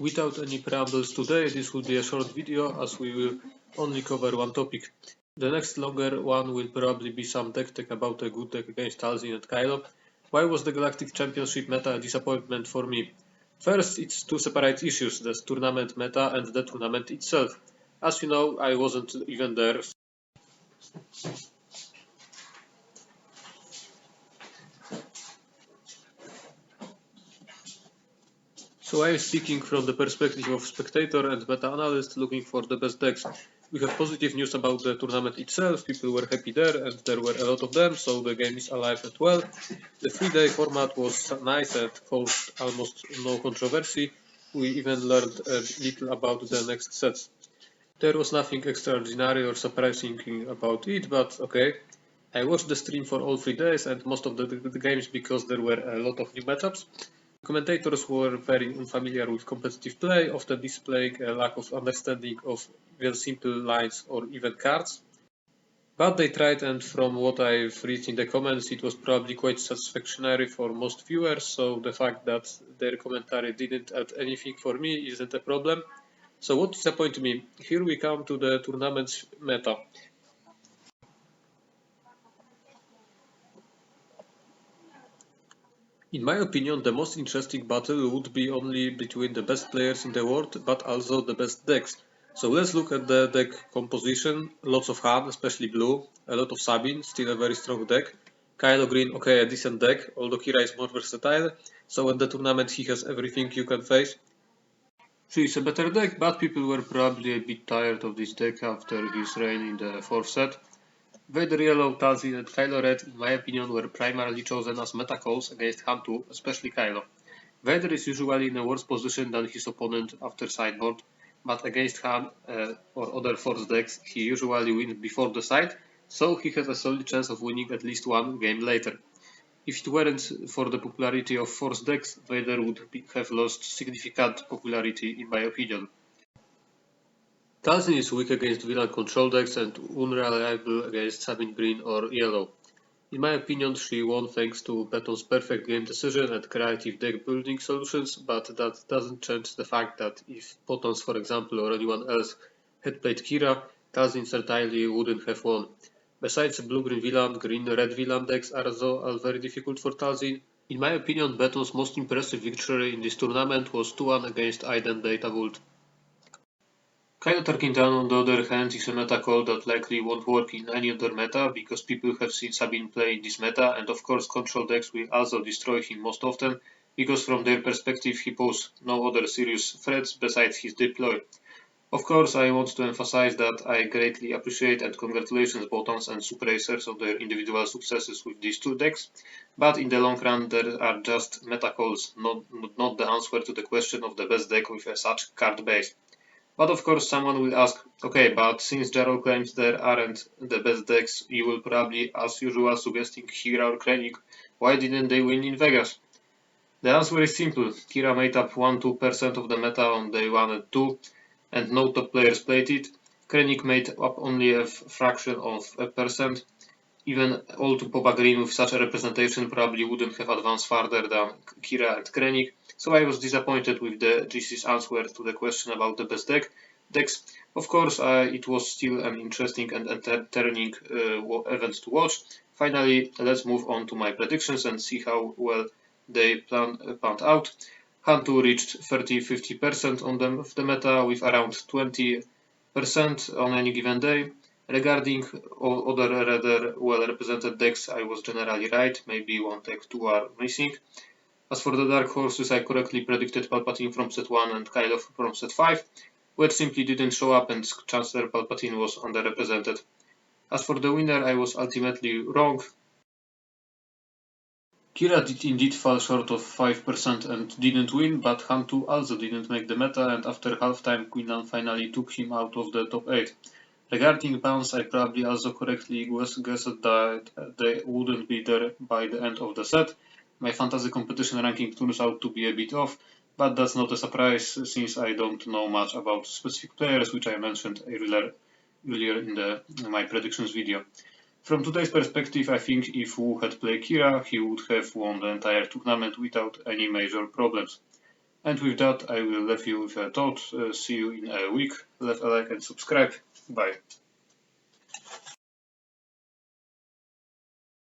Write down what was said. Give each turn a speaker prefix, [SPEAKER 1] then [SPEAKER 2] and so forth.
[SPEAKER 1] Without any preambles today, this will be a short video as we will only cover one topic. The next longer one will probably be some deck tech about a good deck against Talzin and Kylo. Why was the Galactic Championship meta a disappointment for me? First, it's two separate issues, the tournament meta and the tournament itself. As you know, I wasn't even there. So I am speaking from the perspective of spectator and meta-analyst looking for the best decks. We have positive news about the tournament itself, people were happy there and there were a lot of them, so the game is alive and well. The 3-day format was nice and caused almost no controversy. We even learned a little about the next sets. There was nothing extraordinary or surprising about it, but okay. I watched the stream for all 3 days and most of the games because there were a lot of new matchups. Commentators were very unfamiliar with competitive play, often displaying a lack of understanding of even simple lines or even cards. But they tried, and from what I've read in the comments, it was probably quite satisfactory for most viewers, so the fact that their commentary didn't add anything for me isn't a problem. So what disappointed me? Here we come to the tournament's meta. In my opinion, the most interesting battle would be only between the best players in the world, but also the best decks. So let's look at the deck composition. Lots of Han, especially blue. A lot of Sabin, still a very strong deck. Kylo Green, okay, a decent deck, although Kira is more versatile. So at the tournament he has everything you can face. She is a better deck, but people were probably a bit tired of this deck after his reign in the 4th set. Vader Yellow, Talzin and Kylo Red, in my opinion, were primarily chosen as meta calls against Han 2, especially Kylo. Vader is usually in a worse position than his opponent after sideboard, but against Han or other Force decks, he usually wins before the side, so he has a solid chance of winning at least one game later. If it weren't for the popularity of Force decks, Vader would have lost significant popularity in my opinion. Talzin is weak against villain control decks and unreliable against Sabin Green or Yellow. In my opinion, she won thanks to Beton's perfect game decision and creative deck building solutions, but that doesn't change the fact that if Potons, for example, or anyone else had played Kira, Talzin certainly wouldn't have won. Besides blue-green villain, green-red villain decks are very difficult for Talzin. In my opinion, Beton's most impressive victory in this tournament was 2-1 against Aiden Beta Vult. Kylo Tarkington, on the other hand, is a meta call that likely won't work in any other meta because people have seen Sabin play in this meta, and of course control decks will also destroy him most often because from their perspective he poses no other serious threats besides his deploy. Of course, I want to emphasize that I greatly appreciate and congratulations Botons and Supracers on their individual successes with these two decks, but in the long run there are just meta calls, not the answer to the question of the best deck with such card base. But of course someone will ask, okay, but since Jarl claims there aren't the best decks, you will probably as usual suggesting Kira or Krennic, why didn't they win in Vegas? The answer is simple, Kira made up 1-2% of the meta on day 1 and 2, and no top players played it. Krennic made up only a fraction of a percent. Even old Boba Green with such a representation probably wouldn't have advanced further than Kira and Krennic, so I was disappointed with the GC's answer to the question about the best decks. Of course, it was still an interesting and entertaining event to watch. Finally, let's move on to my predictions and see how well they panned out. Han 2 reached 30-50% on the meta with around 20% on any given day. Regarding other rather well-represented decks, I was generally right, maybe one deck, two are missing. As for the Dark Horses, I correctly predicted Palpatine from set 1 and Kylo from set 5, which simply didn't show up and Chancellor Palpatine was underrepresented. As for the winner, I was ultimately wrong. Kira did indeed fall short of 5% and didn't win, but Han 2 also didn't make the meta, and after halftime Quinlan finally took him out of the top 8. Regarding bans, I probably also correctly guessed that they wouldn't be there by the end of the set. My fantasy competition ranking turns out to be a bit off, but that's not a surprise since I don't know much about specific players, which I mentioned earlier in my predictions video. From today's perspective, I think if Wu had played Kira, he would have won the entire tournament without any major problems. And with that, I will leave you with a thought. See you in a week. Leave a like and subscribe. Bye.